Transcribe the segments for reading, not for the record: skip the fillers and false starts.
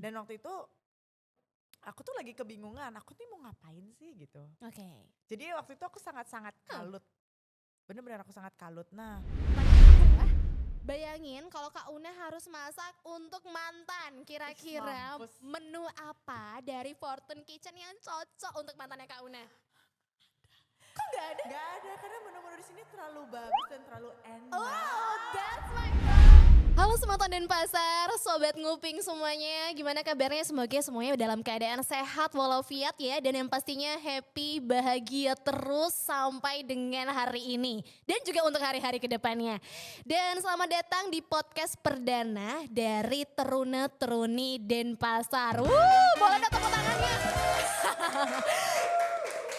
Dan waktu itu aku tuh lagi kebingungan, aku nih mau ngapain sih gitu. Oke. Jadi waktu itu aku sangat-sangat kalut. Bener-bener aku sangat kalut. Nah, Adalah bayangin kalau Kak Una harus masak untuk mantan. Kira-kira mampus. menu apa dari Fortune Kitchen yang cocok untuk mantannya Kak Una? Kok gak ada? Gak ada karena menu-menu di sini terlalu bagus dan terlalu enak. Oh, that's my God. Halo Semoton Denpasar, Sobat Nguping semuanya. Gimana kabarnya? Semoga semuanya dalam keadaan sehat walafiat ya. Dan yang pastinya happy, bahagia terus sampai dengan hari ini. Dan juga untuk hari-hari kedepannya. Dan selamat datang di podcast perdana dari Teruna Teruni Denpasar. Boleh dong tepuk tangannya.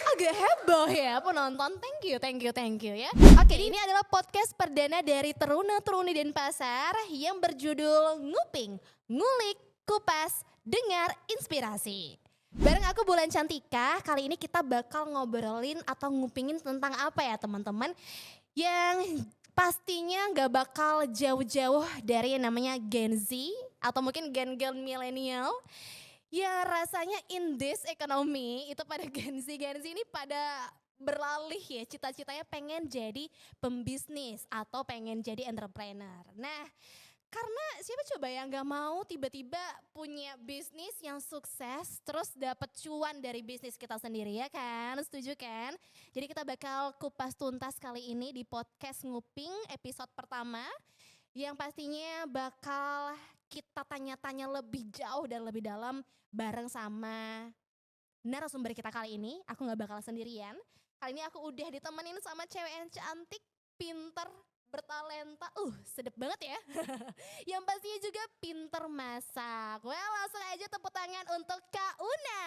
Agak heboh ya penonton, thank you ya. Oke, ini adalah podcast perdana dari Teruna Teruni Denpasar yang berjudul Nguping, Ngulik, Kupas, Dengar, Inspirasi. Bareng aku Bulan Cantika, kali ini kita bakal ngobrolin atau ngupingin tentang apa ya teman-teman. Yang pastinya gak bakal jauh-jauh dari yang namanya Gen Z atau mungkin gen-gen milenial. Ya rasanya in this economy itu pada Gen Z ini pada berlalih ya cita-citanya pengen jadi pembisnis atau pengen jadi entrepreneur. Nah karena siapa coba yang gak mau tiba-tiba punya bisnis yang sukses terus dapat cuan dari bisnis kita sendiri ya kan, setuju kan? Jadi kita bakal kupas tuntas kali ini di podcast Nguping episode pertama yang pastinya bakal kita tanya-tanya lebih jauh dan lebih dalam bareng sama narasumber kita kali ini. Aku gak bakal sendirian. Kali ini aku udah ditemenin sama cewek yang cantik, pinter, bertalenta. Sedep banget ya. Yang pastinya juga pinter masak. Well, langsung aja tepuk tangan untuk Kak Una.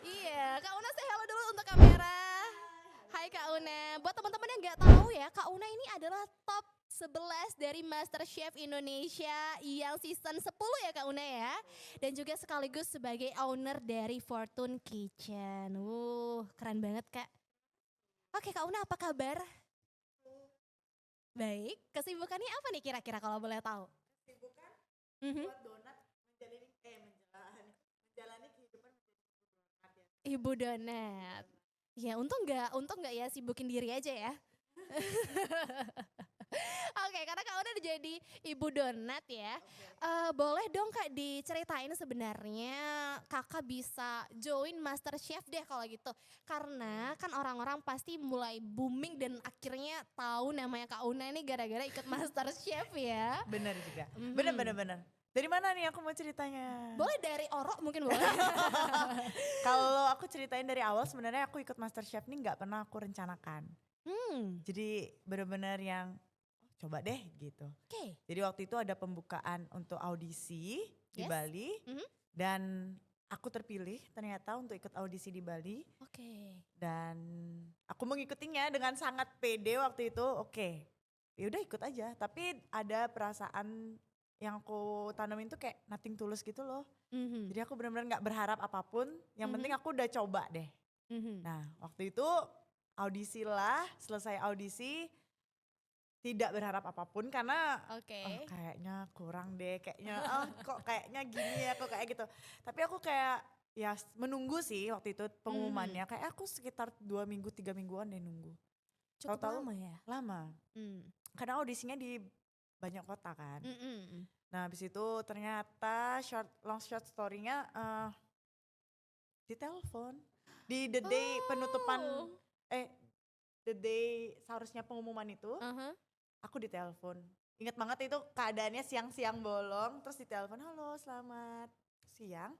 Iya, Kak Una say hello dulu untuk kamera. Hai Kak Una. Buat teman-teman yang gak tahu ya, Kak Una ini adalah top 11 dari MasterChef Indonesia yang season 10 ya Kak Una ya. Dan juga sekaligus sebagai owner dari Fortune Kitchen. Keren banget Kak. Oke Kak Una, apa kabar? Baik, kesibukannya apa nih kira-kira kalau boleh tahu? kesibukan Mhm. buat donat menjalani kehidupan menjadi donat ya. Ibu donat. Ya untung nggak ya sibukin diri aja ya. Oke, karena Kak Una udah jadi ibu donat ya. Boleh dong Kak diceritain sebenarnya Kakak bisa join MasterChef deh kalau gitu. Karena kan orang-orang pasti mulai booming dan akhirnya tahu namanya Kak Una ini gara-gara ikut MasterChef ya. Bener juga, Mhm. bener. Dari mana nih aku mau ceritanya? Boleh dari Oro mungkin boleh. Kalau aku ceritain dari awal sebenarnya aku ikut MasterChef nih gak pernah aku rencanakan. Jadi bener-bener yang coba deh gitu. Oke. Jadi waktu itu ada pembukaan untuk audisi di Yes. Bali Mhm. dan aku terpilih ternyata untuk ikut audisi di Bali Oke. dan aku mengikutinya dengan sangat pede waktu itu. Oke, yaudah ikut aja. Tapi ada perasaan yang aku tanamin tuh kayak nothing tulus gitu loh. Mhm. Jadi aku benar-benar gak berharap apapun, yang penting aku udah coba deh. Mhm. Nah waktu itu audisi lah, selesai audisi tidak berharap apapun karena Oke. kayaknya kurang deh, kayaknya kok kayaknya gini ya, kok kayak gitu. Tapi aku kayak ya menunggu sih waktu itu pengumumannya, kayak aku sekitar 2 minggu 3 mingguan deh nunggu. Cukup Tahu-tahu lama ya? lama, karena audisinya di banyak kota kan. Nah habis itu ternyata long short story-nya ditelepon di the day penutupan the day seharusnya pengumuman itu. Aku ditelepon. Ingat banget itu keadaannya siang-siang bolong, terus ditelepon, halo selamat siang,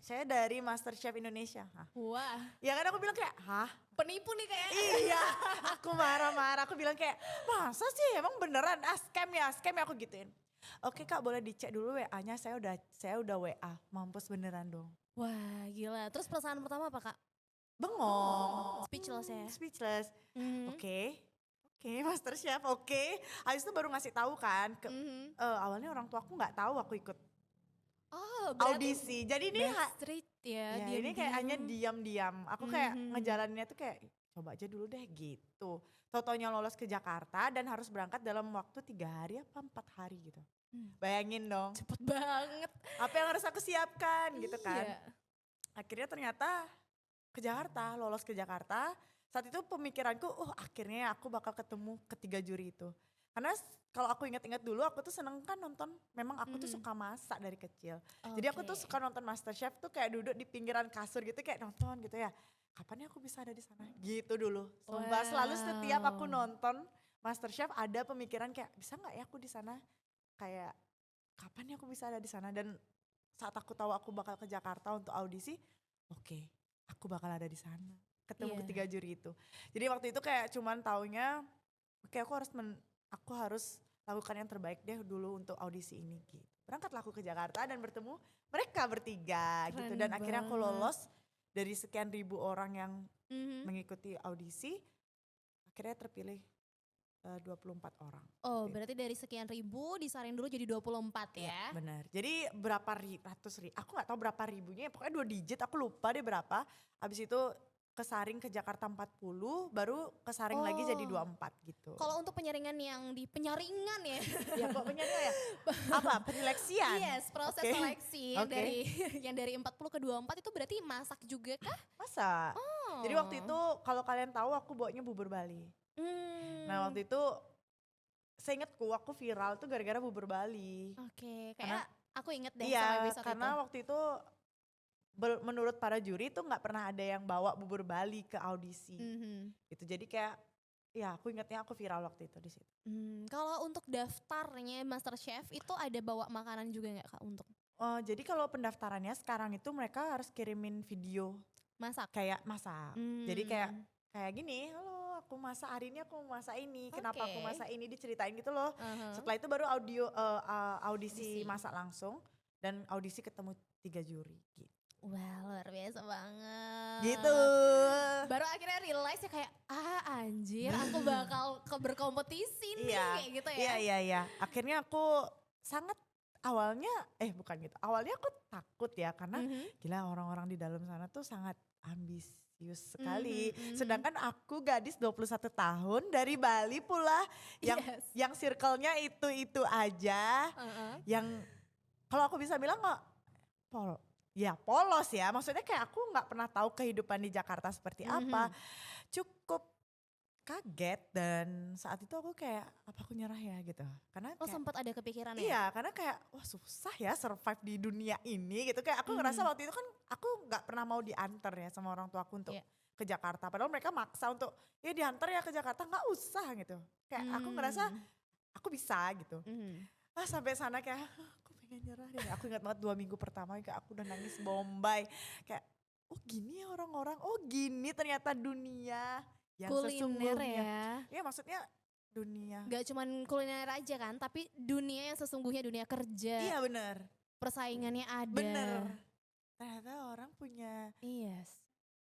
saya dari MasterChef Indonesia. Wah, Ya kan aku bilang kayak, hah? penipu nih kayak. Iya, aku marah-marah, aku bilang kayak, masa sih emang beneran, scam ya aku gituin. Oke Kak, boleh dicek dulu WA-nya, saya udah WA, mampus beneran dong. Wah gila, terus perasaan pertama apa Kak? Bengong. Speechless ya? Speechless. Oke, MasterChef oke. Habis itu baru ngasih tahu kan. Awalnya orang tua aku nggak tahu aku ikut audisi. Jadi ini backstreet ya, ini kayak hanya diam-diam. Aku kayak ngejalaninnya tuh kayak coba aja dulu deh gitu. Tau-taunya lolos ke Jakarta dan harus berangkat dalam waktu 3 hari apa 4 hari gitu. Bayangin dong. Cepet banget. Apa yang harus aku siapkan gitu kan. Iya. Akhirnya ternyata ke Jakarta, lolos ke Jakarta. Saat itu pemikiranku, akhirnya aku bakal ketemu ketiga juri itu. Karena kalau aku ingat-ingat dulu, aku tuh seneng kan nonton, memang aku tuh suka masak dari kecil. Jadi aku tuh suka nonton MasterChef tuh kayak duduk di pinggiran kasur gitu, kayak nonton gitu ya. Kapan ya aku bisa ada di sana? Gitu dulu. Sumpah selalu setiap aku nonton MasterChef ada pemikiran kayak, bisa gak ya aku di sana? Kayak, kapan ya aku bisa ada di sana? Dan saat aku tahu aku bakal ke Jakarta untuk audisi, oke, aku bakal ada di sana. Ketemu ketiga juri itu. Jadi waktu itu kayak cuman taunya, oke aku harus lakukan yang terbaik deh dulu untuk audisi ini gitu. Berangkatlah aku ke Jakarta dan bertemu mereka bertiga gitu. Dan akhirnya aku lolos dari sekian ribu orang yang mengikuti audisi. Akhirnya terpilih 24 orang. Oh, berarti dari sekian ribu disaring dulu jadi 24 ya? Benar. Jadi berapa ratus ribu, aku gak tahu berapa ribunya, pokoknya 2 digit, aku lupa deh berapa. Habis itu kesaring ke Jakarta 40, baru kesaring lagi jadi 24 gitu. Kalau untuk penyaringan yang di penyaringan ya? Ya kok penyaringan ya? Apa? Penyeleksian? Yes, proses seleksi yang dari 40 ke 24 itu berarti masak juga kah? Masak. Jadi waktu itu kalau kalian tahu aku bawanya bubur Bali. Nah waktu itu seingetku aku viral tuh gara-gara bubur Bali. Kayak aku inget deh iya, sama episode karena waktu itu menurut para juri tuh gak pernah ada yang bawa bubur Bali ke audisi. Gitu. Jadi kayak ya aku ingetnya aku viral waktu itu di situ. Kalau untuk daftarnya MasterChef itu ada bawa makanan juga gak Kak untuk? Jadi kalau pendaftarannya sekarang itu mereka harus kirimin video. Masak? Kayak masak. Jadi kayak gini, halo aku masak hari ini, aku masak ini, kenapa aku masak ini, diceritain gitu loh. Setelah itu baru audisi masak langsung dan audisi ketemu 3 juri gitu. Wah luar biasa banget. Gitu. Baru akhirnya realize ya kayak anjir aku bakal berkompetisi nih kayak gitu ya. Iya. Akhirnya aku sangat awalnya aku takut ya karena gila orang-orang di dalam sana tuh sangat ambisius sekali. Sedangkan aku gadis 21 tahun dari Bali pula yang circle-nya itu aja. Yang kalau aku bisa bilang polos ya, maksudnya kayak aku gak pernah tahu kehidupan di Jakarta seperti apa. Cukup kaget dan saat itu aku kayak apa aku nyerah ya gitu. Karena sempat ada kepikiran ya? Iya, karena kayak wah susah ya survive di dunia ini gitu. Kayak aku ngerasa waktu itu kan aku gak pernah mau diantar ya sama orang tua aku untuk ke Jakarta. Padahal mereka maksa untuk ya diantar ya ke Jakarta, gak usah gitu. Kayak aku ngerasa aku bisa gitu. Sampai sana kayak aku pengen nyerah deh. Aku ingat banget 2 minggu pertama kayak aku udah nangis bombay. Kayak gini ya orang-orang, gini ternyata dunia yang kuliner sesungguhnya. Ya. Ya maksudnya dunia. Gak cuman kuliner aja kan, tapi dunia yang sesungguhnya, dunia kerja. Iya benar. Persaingannya ada. Bener. Ternyata orang punya.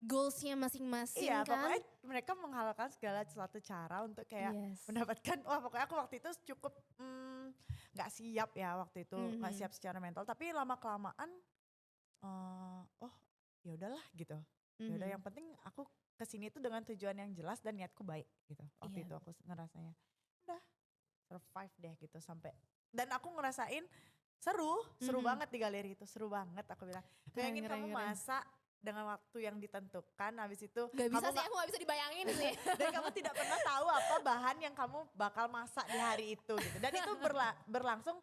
Goalsnya masing-masing iya, kan. Pokoknya mereka menghalalkan segala sesuatu cara untuk kayak mendapatkan, pokoknya aku waktu itu cukup gak siap ya waktu itu. Gak siap secara mental, tapi lama-kelamaan ya udahlah gitu. Yaudah yang penting aku kesini tuh dengan tujuan yang jelas dan niatku baik gitu. Waktu itu aku ngerasanya udah survive deh gitu sampai. Dan aku ngerasain seru banget di galeri itu, seru banget aku bilang. Bayangin kamu masak dengan waktu yang ditentukan, habis itu gak bisa sih, aku gak bisa dibayangin sih. Dan kamu tidak pernah tahu apa bahan yang kamu bakal masak di hari itu gitu. Dan itu berlangsung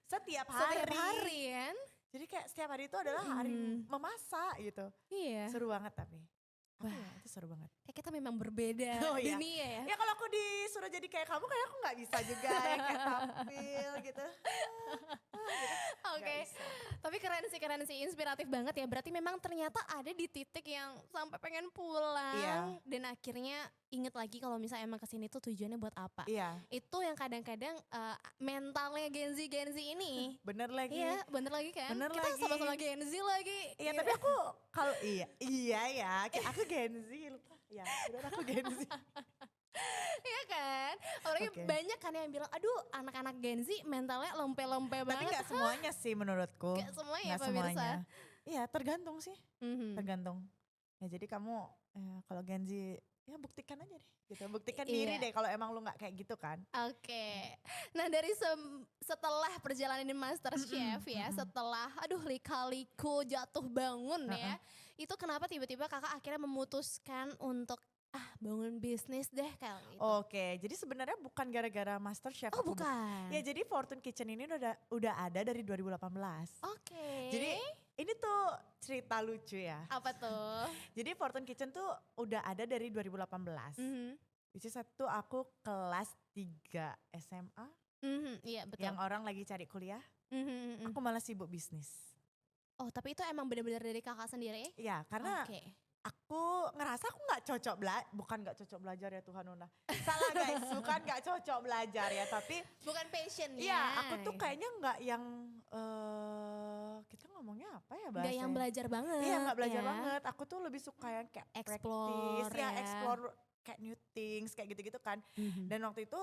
setiap hari. Setiap hari kan. Jadi kayak setiap hari itu adalah hari memasak gitu. Iya. Seru banget tapi. Wah, itu seru banget. Kayak kita memang berbeda dunia ya. Ya kalau aku disuruh jadi kayak kamu, kayak aku gak bisa juga ya kayak tampil gitu. Oke. Tapi keren sih, inspiratif banget ya. Berarti memang ternyata ada di titik yang sampai pengen pulang. Dan akhirnya inget lagi kalau misalnya emang kesini tuh tujuannya buat apa. Itu yang kadang-kadang mentalnya Gen Z ini. Bener lagi. Iya, bener lagi kan. Kita sama-sama Gen Z lagi. Iya, tapi aku kalau iya ya, kayak aku Gen Z lupa. Ya, bener aku Gen Z. Iya kan, apalagi banyak kan yang bilang, aduh anak-anak Gen Z mentalnya lempe-lempe banget. Tapi gak semuanya sih menurutku. Gak semuanya pemirsa. Iya tergantung sih, tergantung. Ya jadi kamu kalau Gen Z ya buktikan aja deh gitu, buktikan diri deh kalau emang lu nggak kayak gitu kan. Oke. Nah dari setelah perjalanan di MasterChef ya, setelah lika-liku jatuh bangun ya, itu kenapa tiba-tiba kakak akhirnya memutuskan untuk bangun bisnis deh kayak gitu? Oke, jadi sebenarnya bukan gara-gara MasterChef. Oh bukan? Ya jadi Fortune Kitchen ini udah ada dari 2018. Oke. Jadi ini tuh cerita lucu ya. Apa tuh? Jadi Fortune Kitchen tuh udah ada dari 2018. Which is itu aku kelas 3 SMA. Iya betul. Yang orang lagi cari kuliah. Aku malah sibuk bisnis. Oh tapi itu emang benar-benar dari kakak sendiri? Iya karena aku ngerasa aku gak cocok bukan gak cocok belajar ya Tuhan Una. Salah guys, bukan gak cocok belajar ya tapi. Bukan passion ya. Iya aku tuh kayaknya gak yang kita ngomongnya apa ya bahasanya. Gak yang belajar banget. Iya gak belajar banget, aku tuh lebih suka yang kayak explore practice, explore kayak new things kayak gitu-gitu kan. Dan waktu itu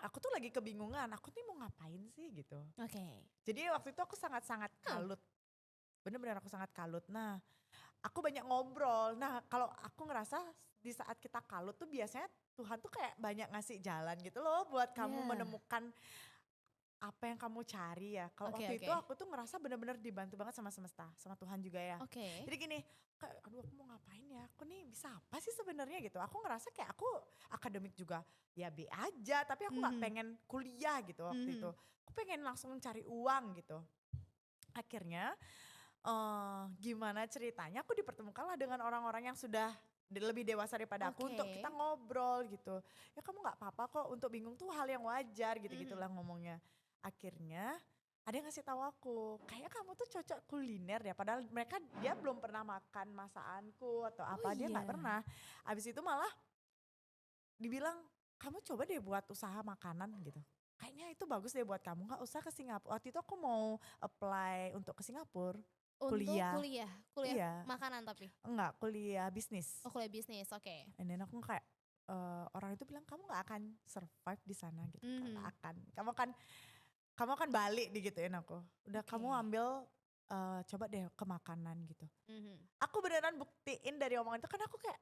aku tuh lagi kebingungan, aku nih mau ngapain sih gitu. Oke. Jadi waktu itu aku sangat-sangat kalut. Bener-bener aku sangat kalut. Nah aku banyak ngobrol. Nah kalau aku ngerasa di saat kita kalut tuh biasanya Tuhan tuh kayak banyak ngasih jalan gitu loh buat kamu menemukan apa yang kamu cari ya. Kalau waktu itu aku tuh ngerasa bener-bener dibantu banget sama semesta, sama Tuhan juga ya. Jadi gini, aduh aku mau ngapain ya, aku nih bisa apa sih sebenarnya gitu. Aku ngerasa kayak aku akademik juga ya B aja, tapi aku gak pengen kuliah gitu waktu itu. Aku pengen langsung cari uang gitu. Akhirnya gimana ceritanya aku dipertemukanlah dengan orang-orang yang sudah lebih dewasa daripada aku untuk kita ngobrol gitu. Ya kamu gak apa-apa kok untuk bingung tuh hal yang wajar gitu-gitulah ngomongnya. Akhirnya ada yang ngasih tahu aku, kayaknya kamu tuh cocok kuliner ya. Padahal dia belum pernah makan masakanku atau apa, dia gak pernah. Abis itu malah dibilang kamu coba deh buat usaha makanan gitu. Kayaknya itu bagus deh buat kamu, gak usah ke Singapura. Waktu itu aku mau apply untuk ke Singapura. Kuliah Iya. makanan tapi? Enggak, kuliah bisnis. Oh kuliah bisnis, oke. And then aku kayak orang itu bilang kamu gak akan survive di sana gitu. Kamu akan balik digituin aku. Udah kamu ambil coba deh ke makanan gitu. Aku beneran buktiin dari omongan itu kan aku kayak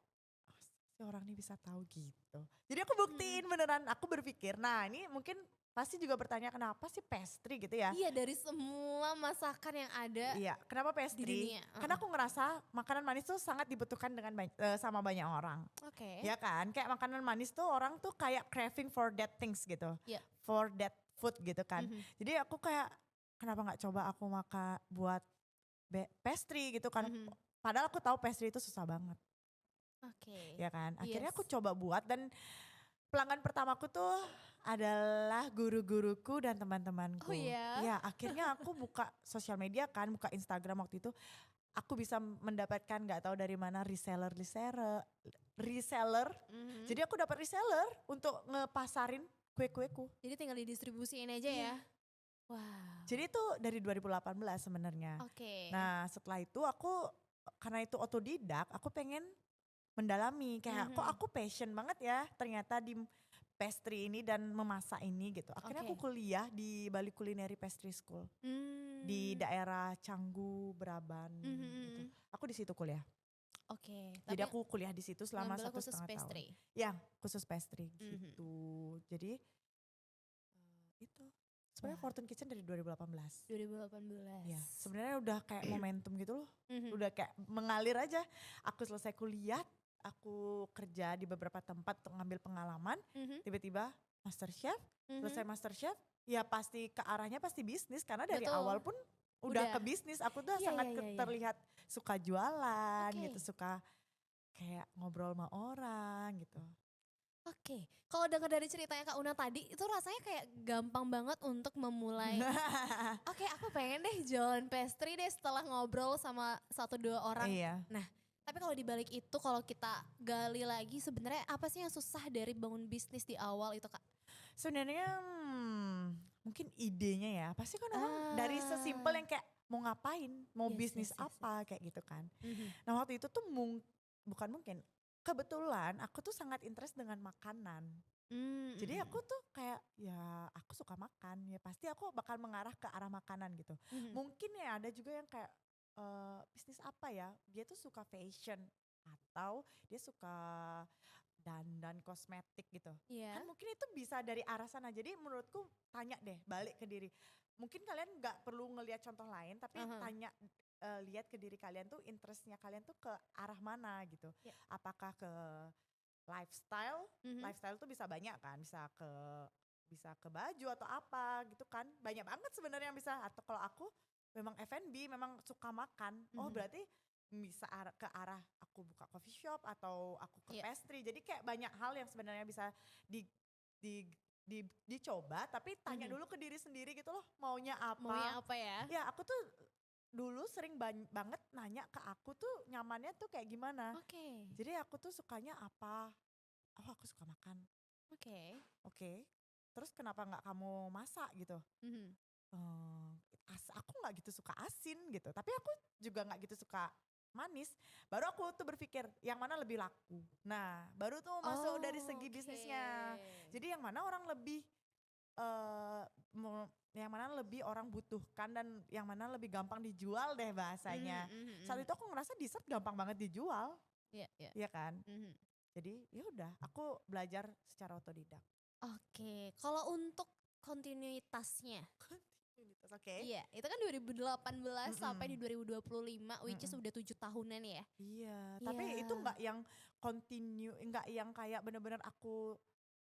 si orang ini bisa tahu gitu. Jadi aku buktiin beneran, aku berpikir nah ini mungkin pasti juga bertanya kenapa sih pastry gitu ya. Iya dari semua masakan yang ada. Iya kenapa pastry? Di dunia. Karena aku ngerasa makanan manis tuh sangat dibutuhkan sama banyak orang. Oke. Ya kan kayak makanan manis tuh orang tuh kayak craving for that things gitu. Yeah. For that food gitu kan. Jadi aku kayak kenapa gak coba aku buat pastry gitu kan. Padahal aku tahu pastry itu susah banget. Oke. Ya kan akhirnya aku coba buat dan pelanggan pertamaku tuh adalah guru-guruku dan teman-temanku. Oh ya? Ya akhirnya aku buka sosial media kan, buka Instagram waktu itu. Aku bisa mendapatkan gak tahu dari mana reseller. Jadi aku dapat reseller untuk ngepasarin kue-kueku. Jadi tinggal didistribusiin aja ya? Wow. Jadi itu dari 2018 sebenarnya. Nah setelah itu karena itu otodidak, aku pengen mendalami kayak kok aku passion banget ya ternyata di pastry ini dan memasak ini gitu. Akhirnya aku kuliah di Bali Culinary Pastry School di daerah Canggu, Braban gitu. Aku di situ kuliah. Jadi aku kuliah di situ selama 1,5 tahun. Ya khusus pastry gitu. Jadi itu sebenarnya Fortune Kitchen dari 2018. Ya sebenarnya udah kayak momentum gitu loh. Udah kayak mengalir aja. Aku selesai kuliah, aku kerja di beberapa tempat untuk ngambil pengalaman, tiba-tiba MasterChef, selesai MasterChef, ya pasti ke arahnya pasti bisnis karena dari awal pun udah ke bisnis. Aku tuh sangat terlihat suka jualan gitu, suka kayak ngobrol sama orang gitu. Kalau dengar dari ceritanya Kak Una tadi itu rasanya kayak gampang banget untuk memulai. Aku pengen deh jualan pastry deh setelah ngobrol sama 1-2 orang. Nah, tapi kalau dibalik itu kalau kita gali lagi sebenarnya apa sih yang susah dari bangun bisnis di awal itu Kak? Sebenarnya mungkin idenya ya. Pasti kan orang dari sesimpel yang kayak mau ngapain, mau bisnis apa kayak gitu kan. Nah waktu itu tuh bukan mungkin. Kebetulan aku tuh sangat interest dengan makanan. Jadi aku tuh kayak ya aku suka makan ya pasti aku bakal mengarah ke arah makanan gitu. Mungkin ya ada juga yang kayak bisnis apa ya dia tuh suka fashion. atau dia suka dandan kosmetik gitu. Iya. Kan mungkin itu bisa dari arah sana. Jadi menurutku tanya deh balik ke diri. Mungkin kalian nggak perlu ngelihat contoh lain tapi tanya lihat ke diri kalian tuh interestnya kalian tuh ke arah mana gitu. Yeah. Apakah ke lifestyle? Lifestyle tuh bisa banyak kan, bisa ke baju atau apa gitu kan. Banyak banget sebenarnya yang bisa. Atau kalau aku memang F&B, memang suka makan. Oh berarti bisa ke arah aku buka coffee shop atau aku ke pastry. Jadi kayak banyak hal yang sebenarnya bisa dicoba, tapi tanya dulu ke diri sendiri gitu loh, maunya apa. Maunya apa ya? Ya aku tuh dulu sering banget nanya ke aku tuh nyamannya tuh kayak gimana. Oke. Jadi aku tuh sukanya apa? Oh aku suka makan. Oke. Terus kenapa nggak kamu masak gitu? Aku nggak gitu suka asin gitu, tapi aku juga nggak gitu suka manis. Baru aku tuh berpikir yang mana lebih laku. Nah baru tuh masuk dari segi bisnisnya. Jadi yang mana orang lebih yang mana lebih orang butuhkan dan yang mana lebih gampang dijual deh bahasanya. Saat itu aku ngerasa dessert gampang banget dijual. Iya kan? Jadi ya udah aku belajar secara otodidak. Oke, kalau untuk kontinuitasnya. Oke. Iya, itu kan 2018 sampai di 2025 which is udah 7 tahunan ya. Iya, tapi itu nggak yang continue, nggak yang kayak bener-bener aku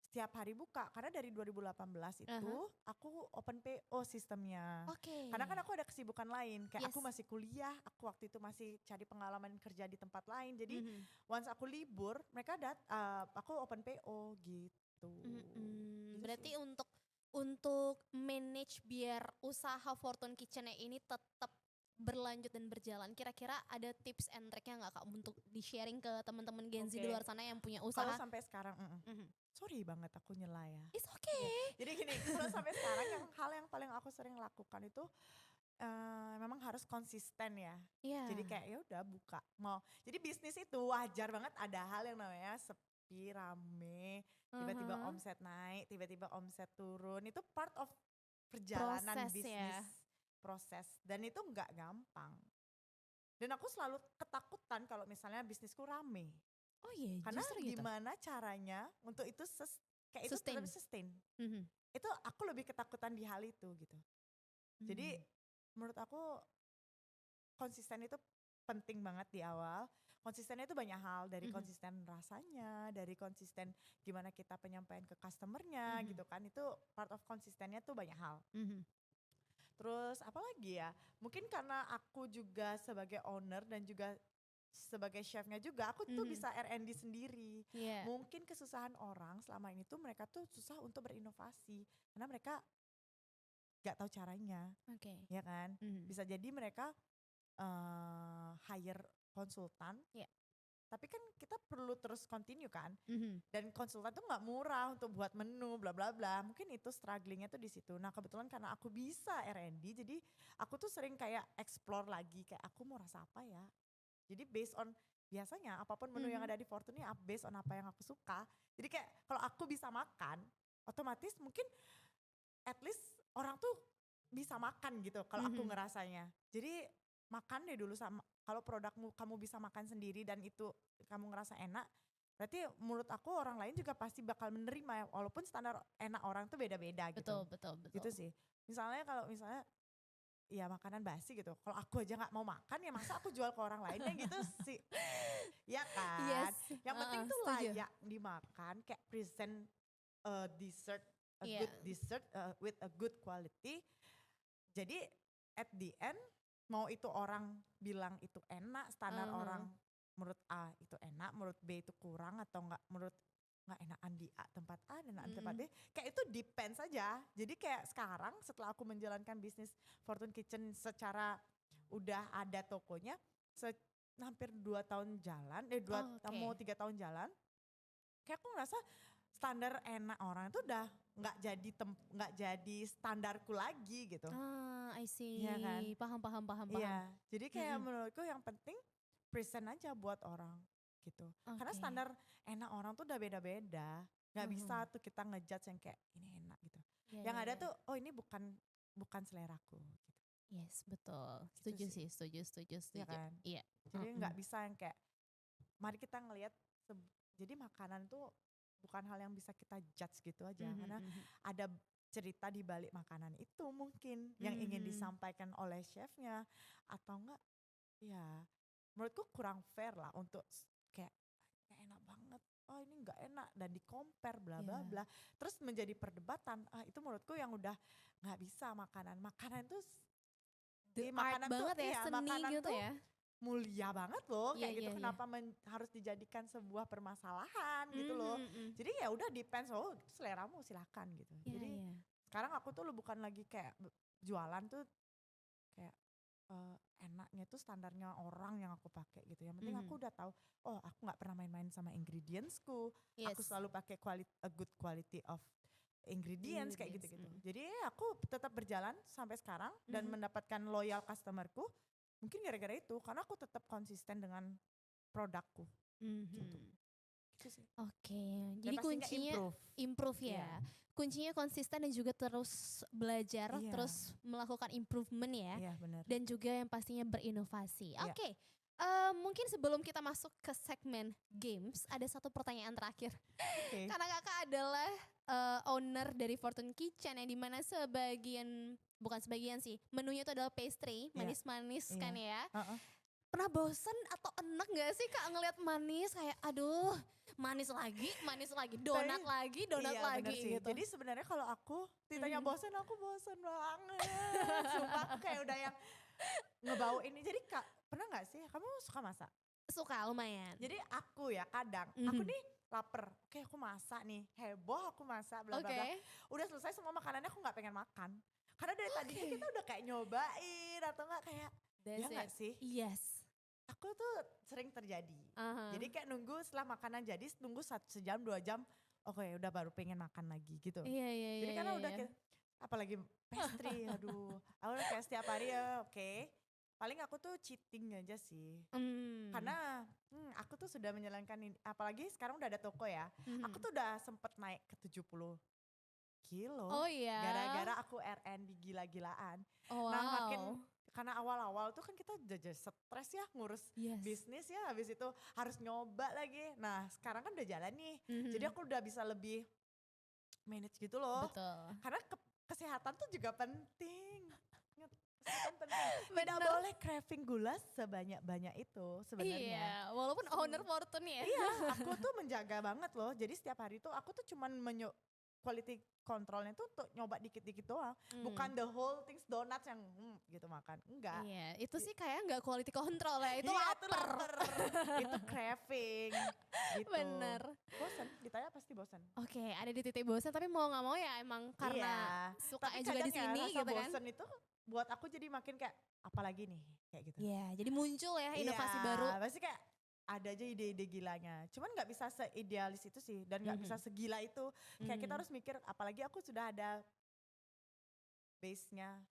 setiap hari buka. Karena dari 2018 itu aku open PO sistemnya. Karena kan aku ada kesibukan lain, kayak aku masih kuliah, aku waktu itu masih cari pengalaman kerja di tempat lain. Jadi once aku libur, aku open PO gitu. Berarti untuk manage biar usaha Fortune Kitchen-nya ini tetap berlanjut dan berjalan, kira-kira ada tips and trick-nya nggak Kak untuk di-sharing ke teman-teman Gen Z di luar sana yang punya usaha? Kalau sampai sekarang, sorry banget aku nyela ya. It's okay. Jadi gini, kalau sampai sekarang hal yang paling aku sering lakukan itu memang harus konsisten ya. Jadi kayak ya udah buka jadi bisnis itu wajar banget ada hal yang namanya sepi, rame, tiba-tiba omset naik, tiba-tiba omset turun. Itu part of perjalanan bisnis. Proses. Dan itu nggak gampang. Dan aku selalu ketakutan kalau misalnya bisnisku rame. Oh iya, karena gitu. Gimana caranya untuk itu kayak itu tetap sustain. Itu aku lebih ketakutan di hal itu gitu. Jadi menurut aku konsisten itu penting banget di awal. Konsistennya itu banyak hal, dari konsisten rasanya, dari konsisten gimana kita penyampaian ke customernya gitu kan. Itu part of konsistennya tuh banyak hal. Terus apa lagi ya, mungkin karena aku juga sebagai owner dan juga sebagai chefnya juga, aku tuh bisa R&D sendiri. Mungkin kesusahan orang selama ini tuh mereka tuh susah untuk berinovasi karena mereka gak tahu caranya, ya kan? Bisa jadi mereka hire konsultan, tapi kan kita perlu terus continue kan, dan konsultan tuh nggak murah untuk buat menu bla bla bla. Mungkin itu strugglingnya tuh di situ. Nah kebetulan karena aku bisa R&D, jadi aku tuh sering kayak explore lagi, kayak aku mau rasa apa ya. Jadi based on biasanya apapun menu yang ada di Fortune ini based on apa yang aku suka. Jadi kayak kalau aku bisa makan, otomatis mungkin at least orang tuh bisa makan gitu kalau aku ngerasanya. Jadi makan deh dulu sama, kalau produkmu kamu bisa makan sendiri dan itu kamu ngerasa enak, berarti menurut aku orang lain juga pasti bakal menerima ya, walaupun standar enak orang tuh beda-beda gitu. Betul. Gitu sih. Misalnya kalau ya makanan basi gitu, kalau aku aja gak mau makan ya masa aku jual ke orang lainnya gitu sih. Ya kan? Yang penting tuh layak dimakan, kayak present dessert, good dessert with a good quality. Jadi at the end mau itu orang bilang itu enak, standar orang menurut A itu enak, menurut B itu kurang atau enggak, menurut nggak enakan di tempat A dan enakan tempat B, kayak itu depends saja. Jadi kayak sekarang setelah aku menjalankan bisnis Fortune Kitchen secara udah ada tokonya, hampir 2 tahun jalan, mau 3 tahun jalan, kayak aku ngerasa standar enak orang itu udah nggak jadi standarku lagi gitu. I see. Iya kan? Paham. Iya, jadi kayak menurutku yang penting present aja buat orang gitu. Karena standar enak orang tuh udah beda-beda. Gak bisa tuh kita ngejudge yang kayak ini enak gitu. Yang ada tuh oh ini bukan seleraku gitu. Yes, betul. Setuju sih, setuju. Iya kan? Iya. Jadi gak bisa yang kayak mari kita ngelihat jadi makanan tuh bukan hal yang bisa kita judge gitu aja, karena ada cerita di balik makanan itu mungkin yang ingin disampaikan oleh chefnya, atau enggak ya menurutku kurang fair lah untuk kayak enak banget, oh ini enggak enak, dan di compare bla bla bla, terus menjadi perdebatan. Itu menurutku yang udah nggak bisa. Makanan itu makanan banget tuh, ya, seni makanan gitu tuh ya. mulia banget loh, kayak gitu. Iya. Kenapa harus dijadikan sebuah permasalahan gitu loh. Jadi ya udah depends, seleramu silakan gitu. Jadi sekarang aku tuh bukan lagi kayak jualan tuh kayak enaknya tuh standarnya orang yang aku pakai gitu. Yang penting aku udah tahu, aku nggak pernah main-main sama ingredientsku. Aku selalu pakai a good quality of ingredients kayak gitu-gitu. Jadi aku tetap berjalan sampai sekarang dan mendapatkan loyal customerku. Mungkin gara-gara itu, karena aku tetap konsisten dengan produkku. Gitu sih. Oke, jadi kuncinya improve ya. Kuncinya konsisten dan juga terus belajar, terus melakukan improvement ya. Iya, benar. Dan juga yang pastinya berinovasi. Oke. Mungkin sebelum kita masuk ke segmen games, ada satu pertanyaan terakhir. Karena kakak adalah owner dari Fortune Kitchen, yang dimana bukan sebagian sih, menunya itu adalah pastry, manis-manis kan ya. Pernah bosen atau enak gak sih kak ngelihat manis, kayak aduh manis lagi, donat lagi gitu. Jadi sebenarnya kalau aku ditanya bosen, aku bosen banget. Sumpah aku kayak udah yang ngebau ini. Jadi kak, pernah gak sih kamu suka masak? Suka, lumayan. Jadi aku ya kadang, aku nih lapar, oke aku masak nih, heboh aku masak bla bla bla. Udah selesai semua makanannya, aku gak pengen makan. Karena dari tadinya kita udah kayak nyobain atau enggak kayak, ya gak sih? Yes. Aku tuh sering terjadi. Jadi kayak nunggu setelah makanan jadi, nunggu sejam 2 jam, oke udah baru pengen makan lagi gitu. Iya. Jadi karena udah kayak, apalagi pastry, aduh. Aku udah kayak setiap hari paling aku tuh cheating aja sih. Karena aku tuh sudah menjalankan ini, apalagi sekarang udah ada toko ya. Aku tuh udah sempet naik ke 70 kilo. Oh iya. Gara-gara aku R&D gila-gilaan. Oh, wow. Nah makin, karena awal-awal tuh kan kita jadi stres ya ngurus bisnis ya. Habis itu harus nyoba lagi. Nah sekarang kan udah jalan nih. Jadi aku udah bisa lebih manage gitu loh. Betul. Karena kesehatan tuh juga penting. Tidak boleh craving gula sebanyak-banyak itu sebenarnya. Iya, walaupun owner Fortune ya. Iya, aku tuh menjaga banget loh. Jadi setiap hari tuh aku tuh cuman quality controlnya tuh untuk nyoba dikit-dikit doang. Bukan the whole things donuts yang gitu makan. Enggak. Iya, itu sih kayak enggak quality control ya, itu lapar. Itu craving gitu. Bener. Bosan, ditanya pasti bosan. Oke, ada di titik bosan, tapi mau gak mau ya emang karena sukanya juga di sini gitu kan. Bosan itu buat aku jadi makin kayak apalagi nih kayak gitu. Iya, jadi muncul ya inovasi baru. Pasti kayak ada aja ide-ide gilanya. Cuman gak bisa seidealis itu sih dan gak bisa segila itu. Kayak kita harus mikir, apalagi aku sudah ada base-nya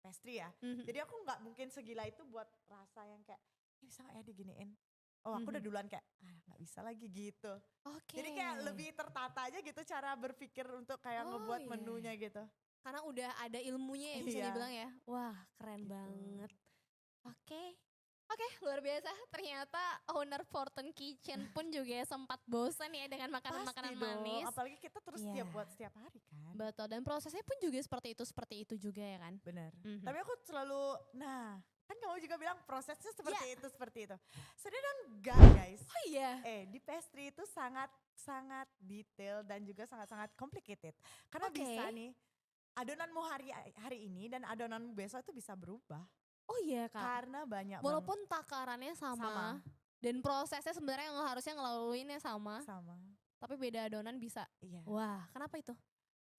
pastry ya. Jadi aku gak mungkin segila itu buat rasa yang kayak, ini bisa gak ya diginiin? Aku udah duluan kayak, gak bisa lagi gitu. Jadi kayak lebih tertata aja gitu cara berpikir untuk kayak ngebuat menunya gitu. Karena udah ada ilmunya ya bisa dibilang ya. Wah keren banget. Oke, luar biasa. Ternyata owner Fortune Kitchen pun juga sempat bosan ya dengan makanan-makanan manis. Apalagi kita terus buat setiap hari kan. Betul, dan prosesnya pun juga seperti itu juga ya kan. Benar. Tapi aku selalu, kan kamu juga bilang prosesnya seperti itu. Sebenarnya enggak guys. Oh iya. Di pastry itu sangat detail dan juga sangat complicated. Karena bisa nih, adonanmu hari ini dan adonanmu besok itu bisa berubah. Oh iya kak. Karena banyak walaupun takarannya sama. Dan prosesnya sebenarnya yang harusnya ngelaluinnya sama. Tapi beda adonan bisa. Iya. Wah, kenapa itu?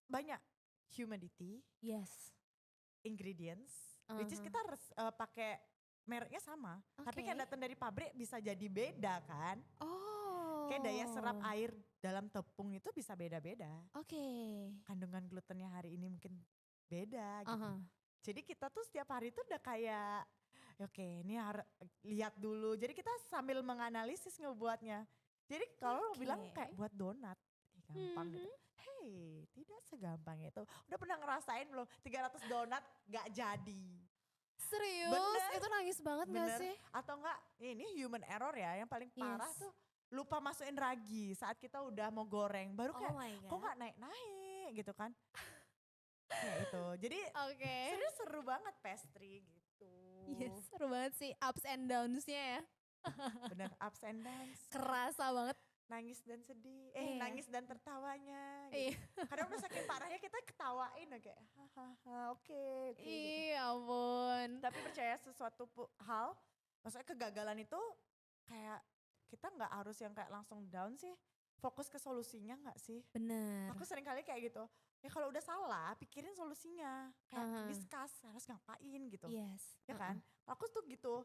Banyak humidity. Yes. Ingredients. Which is kita harus pakai mereknya sama. Tapi kan datang dari pabrik bisa jadi beda kan. Kayak daya serap air dalam tepung itu bisa beda-beda. Kandungan glutennya hari ini mungkin beda gitu. Jadi kita tuh setiap hari tuh udah kayak, ini harus lihat dulu. Jadi kita sambil menganalisis ngebuatnya. Jadi kalau bilang kayak buat donat, gampang gitu. Hey, tidak segampang itu. Udah pernah ngerasain belum 300 donat gak jadi? Serius? Bener. Itu nangis banget gak Bener. sih? Atau enggak, ini human error ya, yang paling parah Yes. tuh lupa masukin ragi saat kita udah mau goreng. Baru kayak, Oh my kok god. gak naik-naik gitu kan. Ya itu, jadi Oke. sebenarnya seru banget pastry gitu. Yes, seru banget sih ups and downs-nya ya. Bener, ups and downs. Kerasa banget. Nangis dan sedih, Iya. nangis dan tertawanya Iya. gitu. Kadang udah saking parahnya kita ketawain ya kayak hahaha oke gitu. Iya ampun. Tapi percaya sesuatu hal, maksudnya kegagalan itu kayak kita nggak harus yang kayak langsung down sih, fokus ke solusinya nggak sih? Bener. Aku sering kali kayak gitu, ya kalau udah salah pikirin solusinya, kayak discuss harus ngapain gitu, Yes. ya kan? Aku tuh gitu.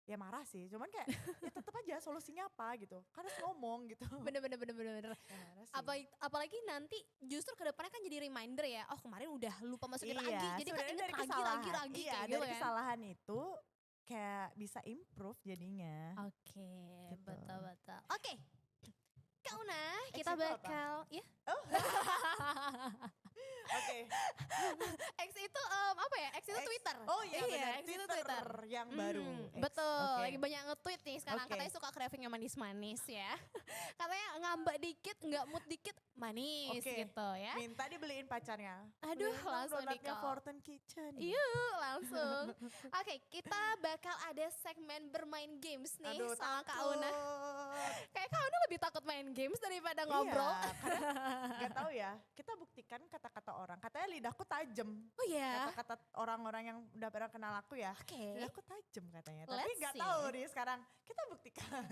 Ya marah sih, cuman kayak ya tetap aja solusinya apa gitu. Kan harus ngomong gitu. Bener. Ya marah sih. Apalagi nanti justru kedepannya kan jadi reminder ya. Oh kemarin udah lupa masukin ragi. Jadi kan sebenarnya inget dari ragi kesalahan. kayak Iya, gitu dari kan. kesalahan itu kayak bisa improve jadinya. Oke, Gitu. betul. Oke. Kak Una, X kita itu apa? bakal ya. Oke. X itu apa ya? X itu X. Twitter. Oh iya benar, X itu Twitter. yang baru. X. Betul, Oke. lagi banyak nge-tweet nih sekarang. Oke. Katanya suka craving yang manis-manis ya. Katanya ngambek dikit, nggak mood dikit, manis Oke. gitu ya. Minta dibeliin pacarnya. Aduh, Beliin dong langsung donatnya di-call. Fortune Kitchen. Yuk langsung. Oke, kita bakal ada segmen bermain games nih Aduh, sama Kak takut. Una. Kayak Kak Una lebih takut main games daripada ngobrol. Iya, karena gak tahu ya, kita buktikan kata-kata orang. Katanya lidahku tajam. Oh ya. Kata-kata orang-orang yang udah pernah kenal aku ya. Oke. Lidahku tajam katanya. Tapi Let's gak see. tahu nih sekarang. Kita buktikan.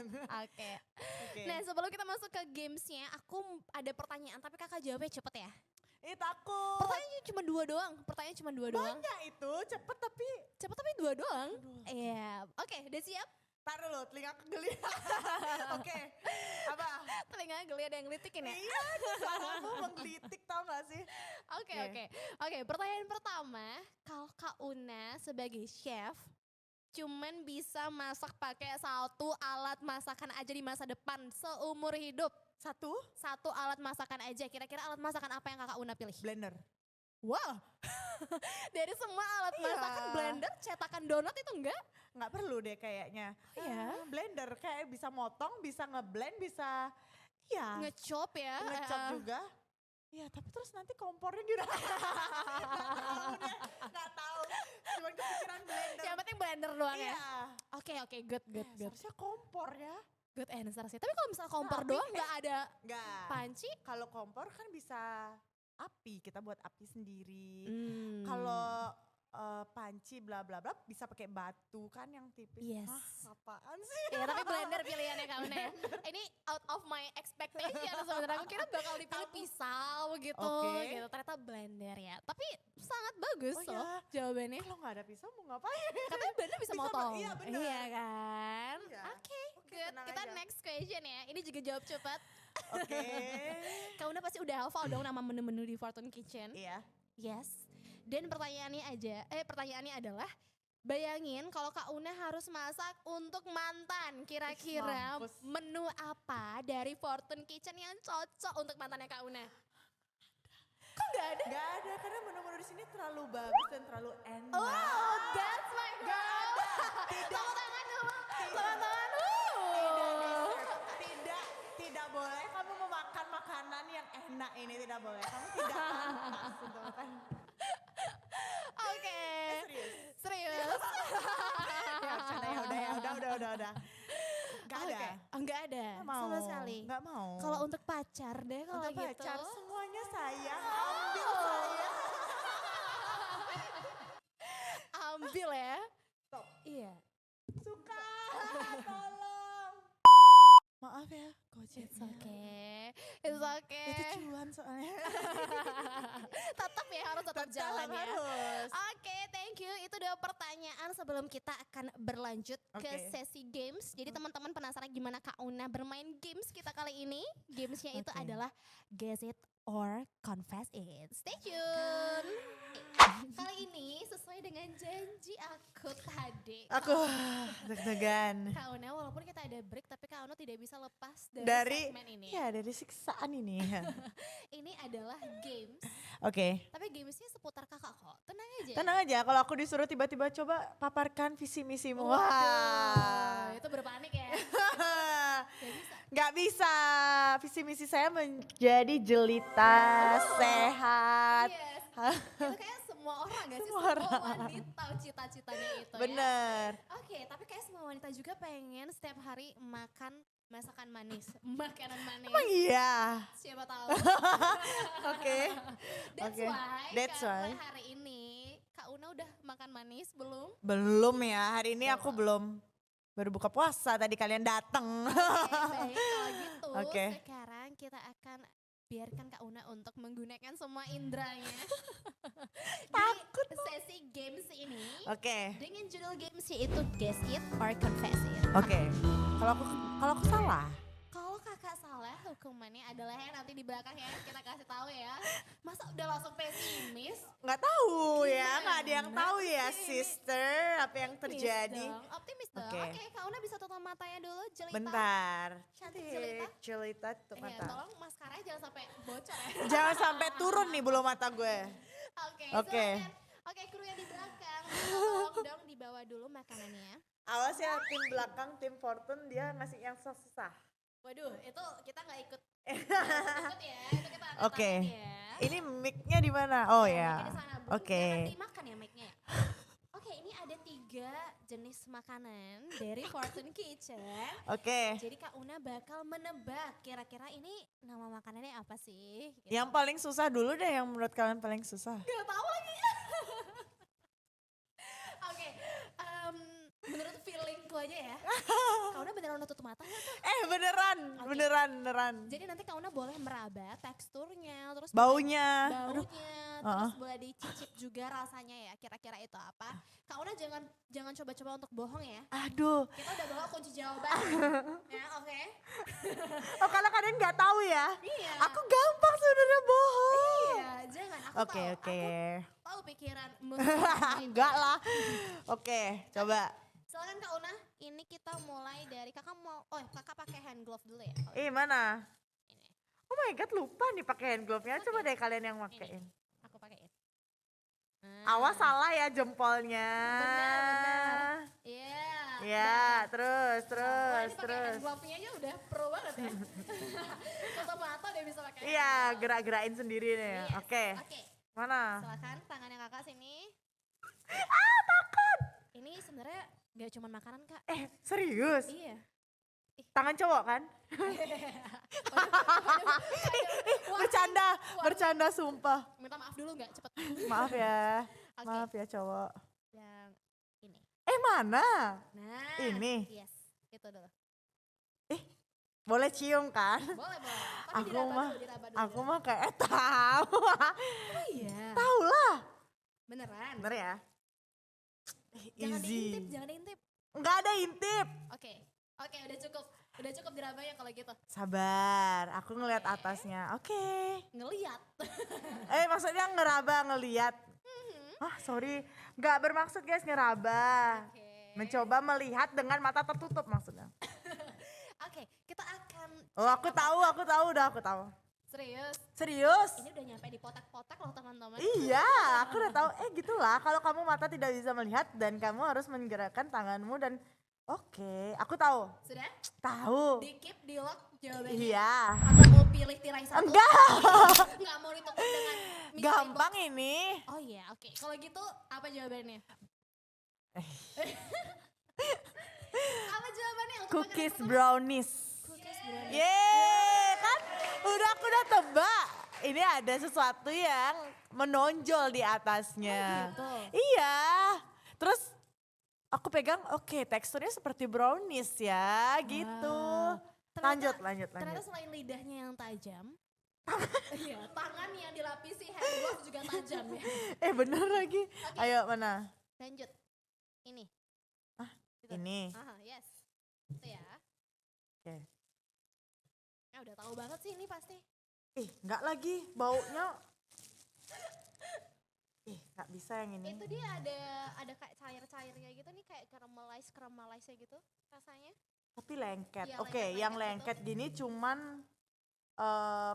Oke. Oke. Nah sebelum kita masuk ke gamesnya, aku ada pertanyaan tapi kakak jawabnya cepet ya. Takut. Pertanyaannya cuma dua doang. Banyak itu, cepet tapi. Cepet tapi dua doang. Aduh. Iya. Oke, udah siap? Taruh dulu, telinga kegeli. Oke, apa? Telinga geli ada yang ngelitikin ya? Iya, suaramu menggelitik tau gak sih? Oke, pertanyaan pertama. Kalau Kak Una sebagai chef, cuman bisa masak pakai satu alat masakan aja di masa depan seumur hidup. Satu alat masakan aja. Kira-kira alat masakan apa yang Kakak Una pilih? Blender. Wow. Dari semua alat Iya. masakan, blender, cetakan donat itu enggak? Nggak perlu deh kayaknya. Iya. Blender kayak bisa motong, bisa ngeblend, bisa ya Ngechop ya. ngecop juga. Iya, tapi terus nanti kompornya gimana? Nggak tahu. Cuman kepikiran blender. Yang penting blender doang ya. Iya. Oke, good. Seharusnya kompor ya. Good answer sih. Tapi kalau misalnya kompor Tapi doang nggak ada Nggak. panci. Kalau kompor kan bisa api, kita buat api sendiri. Hmm. Kalau panci bla bla bla bisa pakai batu kan yang tipis. Yes. Hah, apaan sih? Ya tapi blender pilihannya Kak Una ya. Ini out of my expectation sebenarnya. Aku kira bakal dipilih pisau gitu. Oke. Gitu. Ternyata blender ya. Tapi sangat bagus Oh loh ya. jawabannya. Kalau nggak ada pisau mau ngapain? Katanya blender bisa Bisa, motong. iya, bener. Iya kan. Iya. Oke, Oke, good. tenang Kita aja. next question ya. Ini juga jawab cepat. Oke. Kak Una pasti udah hafal dong nama menu-menu di Fortune Kitchen. Iya. Yes. Dan pertanyaannya adalah bayangin kalau Kak Una harus masak untuk mantan. Kira-kira Mampus. menu apa dari Fortune Kitchen yang cocok untuk mantannya Kak Una? Kok gak ada? Gak ada karena menu-menu di sini terlalu bagus dan terlalu enak. Oh, that's my girl. Tepuk tangan dulu. Tepuk tangan dulu. Tidak boleh kamu memakan makanan yang enak ini, tidak boleh. Kamu tidak pantas untuk makan. Oke. Serius. Serius? Ya bercanda ya udah. Gak ada. Oke. Oh, nggak ada Nggak mau. sama sekali. Nggak mau. Kalau untuk pacar deh kalau Untuk gitu. pacar semuanya sayang, ambil sayang. Ambil ya. Stop. Iya. Suka, tolong. Maaf ya, gojek. It's okay. It's okay. Itu cuan soalnya. Tetap ya harus tetap jalan ya. Harus. Oke, thank you. Itu udah pertanyaan sebelum kita akan berlanjut ke Oke. sesi games. Jadi teman-teman penasaran gimana Kak Una bermain games kita kali ini? Gamesnya itu Oke. adalah Guess It or Confess It. Stay tune. Kali ini sesuai dengan Janji aku tadi. Aku deg-degan. Kak Una, walaupun kita ada break tapi Kak Una tidak bisa lepas dari segmen ini. Ya dari siksaan ini. Ini adalah games. Oke. Tapi gamesnya seputar kakak kok. Tenang aja. Tenang aja, kalau aku disuruh tiba-tiba coba paparkan visi misimu. Wah, itu berpanik ya. Gak bisa. Gak bisa, visi misi saya menjadi jelita, sehat. Yes. Itu kayak semua orang gak sih? Semua Semua orang. wanita cita-citanya itu ya. Bener. Oke, tapi kayak semua wanita juga pengen setiap hari makan masakan manis, makanan manis. Emang iya? Siapa tahu. Oke. That's Oke. why That's karena why. hari ini Kak Una udah makan manis belum? Belum ya, hari ini aku belum. Baru buka puasa tadi kalian datang. Baik, kalau gitu Oke. sekarang kita akan biarkan Kak Una untuk menggunakan semua indranya. Takut. Di sesi games ini Oke. dengan judul games yaitu Guess It or Confess It. Oke. Kalau aku salah. Kalau kakak salah hukumannya adalah yang nanti di belakang ya kita kasih tahu ya. Masa udah langsung pesimis? Nggak tahu ya, nggak ada yang Gimana tahu ya sih? sister apa yang terjadi. Optimis dong. Oke. Oke, Kak Una bisa tutup matanya dulu, jelita. Bentar. Cantik jelita. Jelita tutup Iya, mata. tolong maskaranya jangan sampai bocor ya. Jangan sampai turun nih bulu mata gue. Oke, Oke. silakan. Oke, kru yang di belakang, tolong dong dibawa dulu makanannya. Awas ya tim belakang, tim Fortune dia ngasih yang susah. Waduh, itu kita nggak ikut. Ikut ya, itu kita angkat Oke. tangan ya. Ini mic-nya di mana? Oh Mic-nya ya. di sana, Bu. Oke. Biar nanti makan ya mic-nya. Oke, ini ada 3 jenis makanan dari Fortune Kitchen. Oke. Jadi Kak Una bakal menebak kira-kira ini nama makanannya apa sih? Gitu. Yang paling susah dulu deh, yang menurut kalian paling susah. Gak tahu lagi. Oke, menurut feelingku aja ya. Kak Una beneran udah tutup mata nggak tuh? Beneran, Oke. beneran. Jadi nanti Kak Una boleh meraba teksturnya, terus Baunya. baunya, Aduh. terus boleh dicicip juga rasanya ya. Kira-kira itu apa? Kak Una jangan coba-coba untuk bohong ya. Aduh. Kita udah bawa kunci jawaban. Ya, oke. Oh kalau kalian nggak tahu ya. Iya. Aku gampang sebenarnya bohong. Iya, jangan. Aku Oke, tahu. oke. Aku tahu pikiranmu. Enggak lah. Oke, coba. Silakan Kak Una, ini kita mulai dari kakak kakak pakai hand glove dulu ya. Mana? Ini, Oh my god, lupa nih pakai hand glove-nya. Coba deh kalian yang pakein. aku pakein. Awas salah ya jempolnya. Benar. Iya. Ya, terus. Wah, ini pakai hand glove-nya aja udah pro banget ya. Tutup mata udah bisa pakai. Iya, gerak-gerakin sendiri nih. Yes. Oke. Oke. Mana? Silakan tangannya kakak sini. Takut. Ini sebenarnya gak cuma makanan Kak. Serius? Iya. Tangan cowok kan? Bercanda sumpah. Minta maaf dulu gak? Cepet. Maaf ya. Oke. Maaf ya cowok. Yang ini. Mana? Nah. Ini? Yes. Itu dulu. Boleh cium kan? Boleh. Tapi Aku diraba mah, dulu, diraba dulu. aku mah kayak tahu. Oh iya. Tahu lah. Beneran. Bener ya? Jangan Easy. diintip, jangan diintip. Enggak ada intip. Oke, udah cukup. Udah cukup dirabanya kalau gitu. Sabar, aku ngeliat atasnya. Oke. Ngeliat. Maksudnya ngeraba ngeliat. Sorry, nggak bermaksud guys ngeraba. Oke. Mencoba melihat dengan mata tertutup maksudnya. Oke, kita akan. Oh aku tahu, udah aku tahu. Serius. Serius? Ini udah nyampe di potak-potak loh teman-teman. Iya, aku udah tahu. Gitulah. Kalau kamu mata tidak bisa melihat dan kamu harus menggerakkan tanganmu dan oke, aku tahu. Sudah? Tahu. Di keep, di lock jawabannya. Iya. Atau mau pilih tirai satu? Enggak. Enggak mau ditukar dengan mystery Gampang box. ini. Oh iya, oke. Kalau gitu apa jawabannya? Apa jawabannya untuk Cookies makanan brownies. Cookies brownies. Yeay, kan aku udah tebak. Ini ada sesuatu yang menonjol di atasnya. Oh gitu. Iya. Terus aku pegang, oke, teksturnya seperti brownies ya, gitu. Ternyata- Lanjut. Ternyata selain lidahnya yang tajam, iya, tangan yang dilapisi hand glove juga tajam ya. Bener lagi. Oke. Ayo mana? Lanjut. Ini. Gitu. Ini. Aha, yes. Itu ya. Oke. Udah tahu banget sih ini pasti. Enggak lagi, baunya. Gak bisa yang ini. Itu dia ada kayak cair-cairnya gitu nih, kayak caramelize gitu rasanya. Tapi lengket. Iya, Oke, yang lengket gini cuman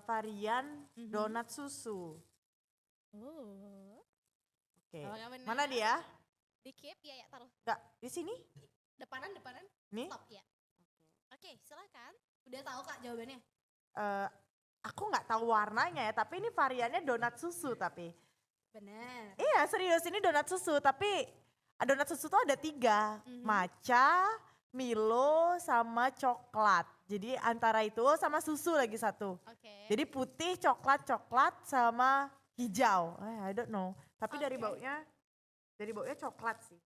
varian donat susu. Oke. Mana dia? Di keep, ya taruh. Enggak, di sini. Depanan. Nih? Stop ya. Oke, silakan. Udah tahu Kak jawabannya? Aku nggak tahu warnanya ya, tapi ini variannya donat susu tapi. Benar. Iya serius, ini donat susu tapi donat susu tuh ada 3, matcha, Milo, sama coklat. Jadi antara itu sama susu lagi satu. Jadi putih, coklat sama hijau. I don't know. Tapi dari baunya coklat sih.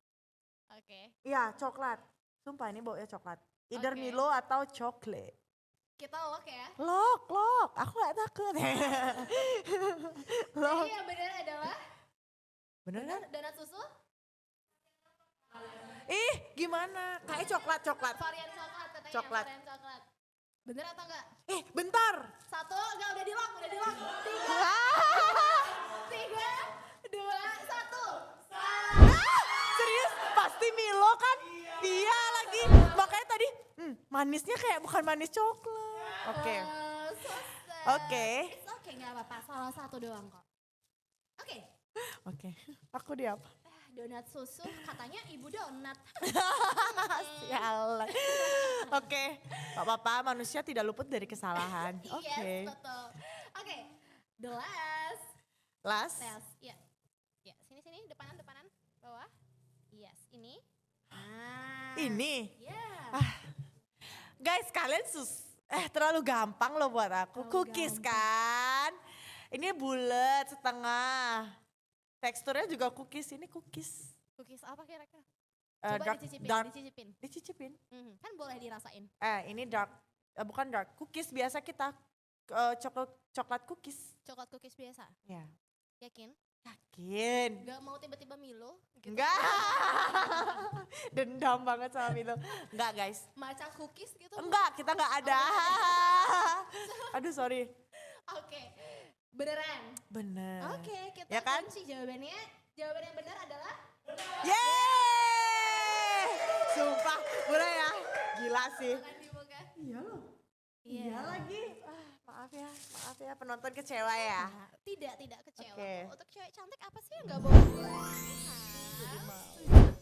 Iya coklat. Sumpah ini baunya coklat. Either Milo atau coklat. Kita lock ya. Lock. Aku gak takut. Jadi yang benar adalah? Bener kan? Donat susu? Ih gimana? Kayak coklat. Varian coklat katanya. Coklat. Varian coklat. Bener atau enggak? Bentar. 1, enggak udah di lock. 3, 2, 1. Serius? Pasti Milo kan? Iya lagi. Makanya tadi manisnya kayak bukan manis coklat. Oke. It's okay, gak apa-apa. Salah satu doang kok. Oke. Aku di apa? Donat susu, katanya ibu donat. Sialan. Oke. Gak apa-apa, manusia tidak luput dari kesalahan. Yes, betul. Oke. The last. Ya. Ya, sini, depanan. Bawah. Yes, ini. Ini? Yeah. Guys, kalian terlalu gampang loh buat aku. Cookies kan? Ini bulat setengah. Teksturnya juga cookies, ini cookies. Cookies apa kira-kira? Coba dicicipin. Kan boleh dirasain. Ini bukan dark. Cookies biasa kita, coklat cookies. Coklat cookies biasa? Ya. Yakin? Yakin. Gak mau tiba-tiba Milo? Gitu. Enggak. Dendam banget sama Milo. Enggak guys. Matcha cookies gitu? Enggak, kita enggak ada. Aduh sorry. Oke. Beneran? Bener. Oke, kita ya kan? kunci jawabannya. Jawaban yang benar adalah? Yeay! Sumpah, boleh ya? Gila sih. Makan di muka. Iya loh. Iya. Iya lagi. Maaf ya penonton kecewa ya. Tidak kecewa. Okay. Untuk cewek cantik apa sih yang gak boleh?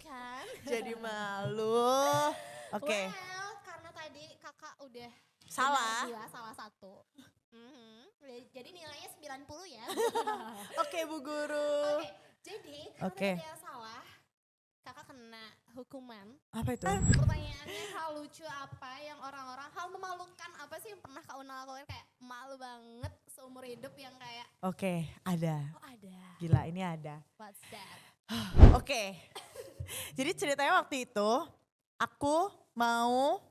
Kan? Jadi malu. Oke. Well, karena tadi kakak udah salah satu. Jadi nilainya 90 ya. Oke, Bu Guru. Oke, jadi kalau tadi yang salah, kakak kena hukuman. Apa itu? Pertanyaannya hal lucu apa yang hal memalukan apa sih yang pernah Kak Una lakukan kayak malu banget seumur hidup yang kayak. Oke, ada. Oh ada. Gila ini ada. What's that? Oke. Jadi ceritanya waktu itu aku mau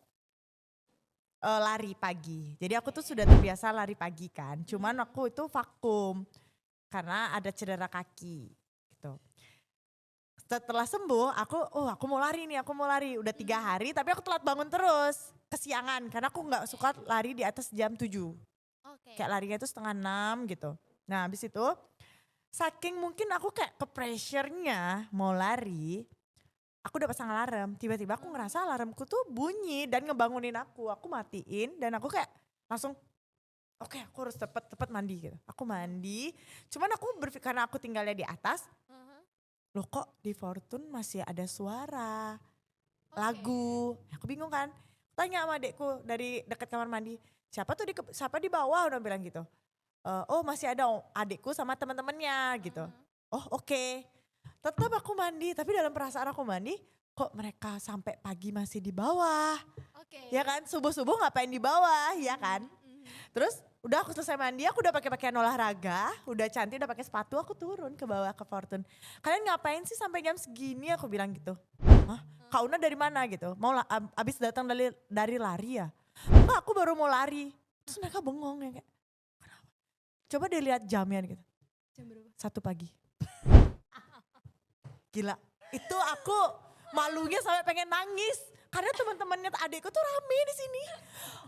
lari pagi. Jadi aku tuh sudah terbiasa lari pagi kan. Cuman aku itu vakum karena ada cedera kaki gitu. Setelah sembuh aku mau lari nih, udah 3 hari tapi aku telat bangun terus, kesiangan karena aku gak suka lari di atas jam 7. Kayak larinya itu 5:30 gitu. Nah habis itu saking mungkin aku kayak ke pressure-nya mau lari, aku udah pasang alarm, tiba-tiba aku ngerasa alarmku tuh bunyi dan ngebangunin aku matiin dan aku kayak langsung oke, aku harus cepet mandi gitu. Aku mandi, cuman aku berpikir karena aku tinggalnya di atas, loh kok di Fortune masih ada suara lagu. Aku bingung kan, tanya sama adekku dari dekat kamar mandi, siapa di bawah, udah bilang gitu. Oh masih ada adekku sama teman-temannya gitu. Oh oke. Tetap aku mandi, tapi dalam perasaan aku mandi, kok mereka sampai pagi masih di bawah. Ya kan, subuh-subuh ngapain di bawah, ya kan. Terus udah aku selesai mandi, aku udah pakai pakaian olahraga, udah cantik, udah pakai sepatu, aku turun ke bawah ke Fortune. Kalian ngapain sih sampai jam segini, aku bilang gitu. Hah? Kak Una dari mana gitu? Mau abis datang dari lari ya? Enggak, aku baru mau lari. Terus mereka bengong ya kayak, kenapa? Coba deh lihat jamnya gitu. Jam berapa? 1 pagi. Gila, itu aku malunya sampai pengen nangis karena teman-temannya adikku tuh rame di sini.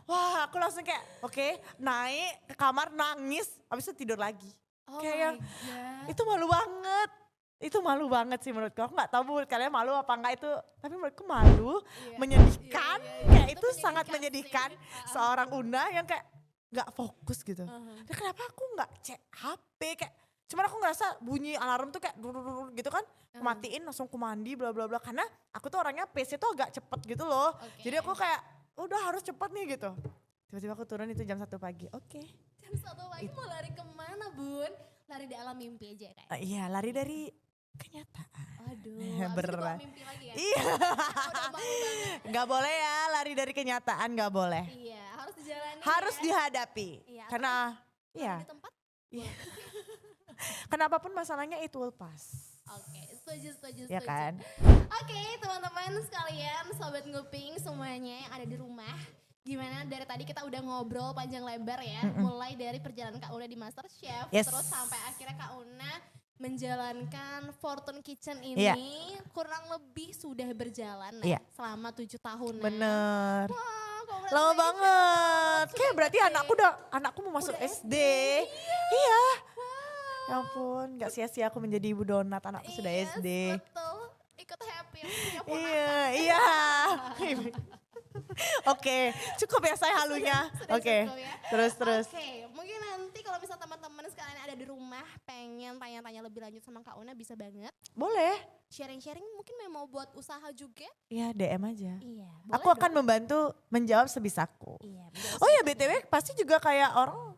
Wah, aku langsung kayak oke, naik ke kamar nangis, habis itu tidur lagi. Kayak itu malu banget. itu malu banget sih menurutku. Aku gak tahu menurut kalian malu apa enggak itu, tapi menurutku malu, menyedihkan, kayak itu sangat menyedihkan. Seorang Una yang kayak gak fokus gitu. Dan kenapa aku gak cek HP kayak, cuman aku ngerasa bunyi alarm tuh kayak gitu kan, aku matiin langsung aku mandi bla bla bla, karena aku tuh orangnya pace tuh agak cepet gitu loh. Jadi aku kayak udah harus cepet nih gitu. Tiba-tiba aku turun itu jam 1 pagi, Jam 1 pagi mau lari kemana Bun? Lari di alam mimpi aja kayak? Iya, lari dari kenyataan. Aduh, berat. Mimpi lagi ya? Iya. Udah malu banget. Gak boleh ya lari dari kenyataan, gak boleh. Iya, harus dijalani. Harus ya. dihadapi. Iya, Karena iya. Di tempat? Iya. Kenapapun masalahnya it will pass. Oke, setuju. Ya kan? Oke, teman-teman sekalian, sobat nguping semuanya yang ada di rumah. Gimana dari tadi kita udah ngobrol panjang lebar ya, mulai dari perjalanan Kak Una di MasterChef, terus sampai akhirnya Kak Una menjalankan Fortune Kitchen ini kurang lebih sudah berjalan selama 7 tahun. Bener. Wah, lama banget. Kayak berarti anakku mau masuk SD. Iya. Ya ampun, gak sia-sia aku menjadi ibu donat, anakku sudah SD. Betul, ikut happy. Iya. Oke, cukup ya saya halunya. Oke, ya. terus. Oke, mungkin nanti kalau misal teman-teman sekalian ada di rumah pengen tanya-tanya lebih lanjut sama Kak Una bisa banget. Boleh. Sharing-sharing mungkin mau buat usaha juga. Iya, DM aja. Iya. Aku akan membantu menjawab sebisaku. Iya. Oh ya BTW pasti juga kayak orang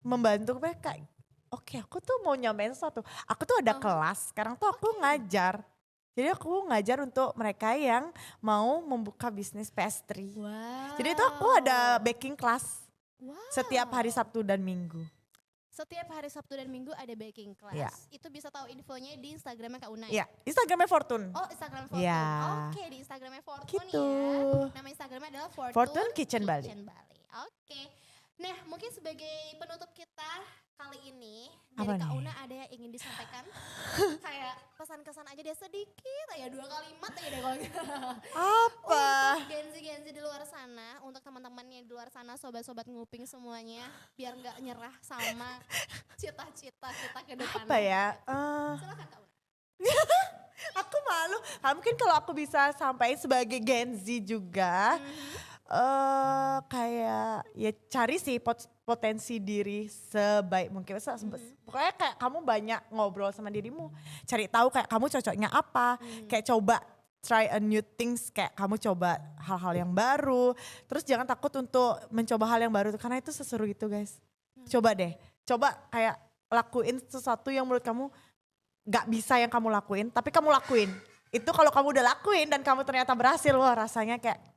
membantu kayak oke, aku tuh mau nyampein sesuatu. Aku tuh ada kelas, sekarang tuh aku ngajar. Jadi aku ngajar untuk mereka yang mau membuka bisnis pastry. Wow. Jadi itu aku ada baking class setiap hari Sabtu dan Minggu. Setiap hari Sabtu dan Minggu ada baking class. Ya. Itu bisa tahu infonya di Instagramnya Kak Una. Iya, Instagramnya Fortune. Oh, Instagram Fortune. Ya. Oke, di Instagramnya Fortune Gitu. ya. Nama Instagramnya adalah Fortune Kitchen Bali. Oke. Nah, mungkin sebagai penutup kita kali ini Apa dari Kak nih? Una ada yang ingin disampaikan? Kayak pesan-kesan aja deh sedikit, ya 2 kalimat aja deh kalau gitu. Apa? Untuk Gen Z di luar sana, untuk teman-temannya di luar sana, sobat-sobat nguping semuanya, biar nggak nyerah sama cita-cita kita ke depan. Apa ya? Silakan Kak Una. Aku malu. Mungkin kalau aku bisa sampaikan sebagai Gen Z juga, kayak ya cari sih potensi diri sebaik mungkin. Pokoknya kayak kamu banyak ngobrol sama dirimu, cari tahu kayak kamu cocoknya apa, kayak coba try a new things, kayak kamu coba hal-hal yang baru. Terus jangan takut untuk mencoba hal yang baru karena itu seseru itu guys. Coba deh, coba kayak lakuin sesuatu yang menurut kamu gak bisa yang kamu lakuin, tapi kamu lakuin. Itu kalau kamu udah lakuin dan kamu ternyata berhasil, wah rasanya kayak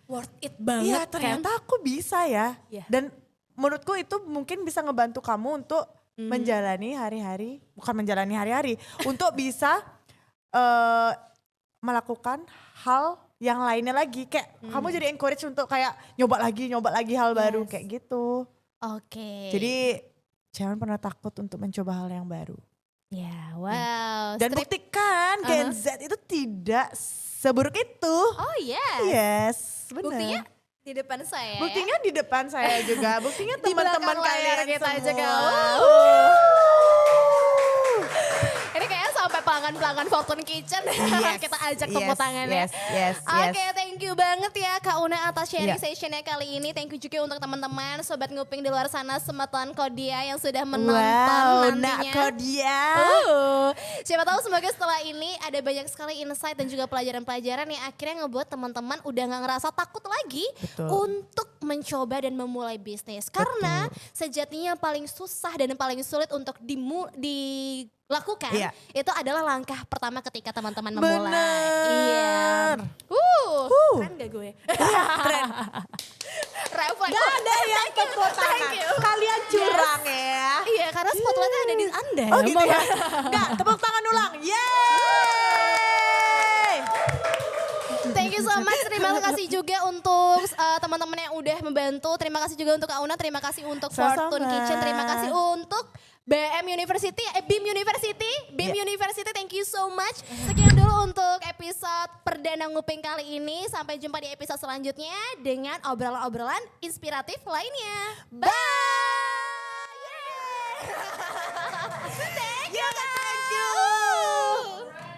worth it banget. Iya ternyata aku bisa ya. Iya. Dan menurutku itu mungkin bisa ngebantu kamu untuk menjalani hari-hari, bukan menjalani hari-hari, untuk bisa melakukan hal yang lainnya lagi. Kayak kamu jadi encourage untuk kayak nyoba lagi hal baru kayak gitu. Oke. Jadi jangan pernah takut untuk mencoba hal yang baru. Ya, wow. Dan buktikan Gen Z itu tidak seburuk itu. Oh yes. Yes, benar. Buktinya di depan saya. Buktinya di depan saya juga. Buktinya Di teman-teman belakang layar kalian kita semua. juga. Ini kayaknya sampai pelanggan-pelanggan Fortune Kitchen kita ajak tepuk tangan ya. Yes. Oke, thank you banget ya Kak Una atas sharing sessionnya kali ini. Thank you juga untuk teman-teman Sobat Nguping di luar sana, Semeton Kodia yang sudah menonton nantinya. Nak Kodia. Siapa tahu semoga setelah ini ada banyak sekali insight dan juga pelajaran-pelajaran yang akhirnya ngebuat teman-teman udah gak ngerasa takut lagi untuk mencoba dan memulai bisnis. Karena sejatinya paling susah dan paling sulit untuk dilakukan itu adalah langkah pertama ketika teman-teman memulai. Bener. Keren gak gue? Keren. Refleks. Gak ada yang tepuk tangan. Thank you. Kalian curang ya. Iya, karena spotlightnya ada di Anda. Oh gitu ya? Enggak, tepuk tangan ulang. Yeay! Thank you so much. Terima kasih juga untuk teman-teman yang udah membantu. Terima kasih juga untuk Kak Una. Terima kasih untuk Fortune Kitchen. Terima kasih untuk BM University, BIM University, thank you so much. Sekian dulu untuk episode perdana nguping kali ini. Sampai jumpa di episode selanjutnya dengan obrolan-obrolan inspiratif lainnya. Bye! Thank you.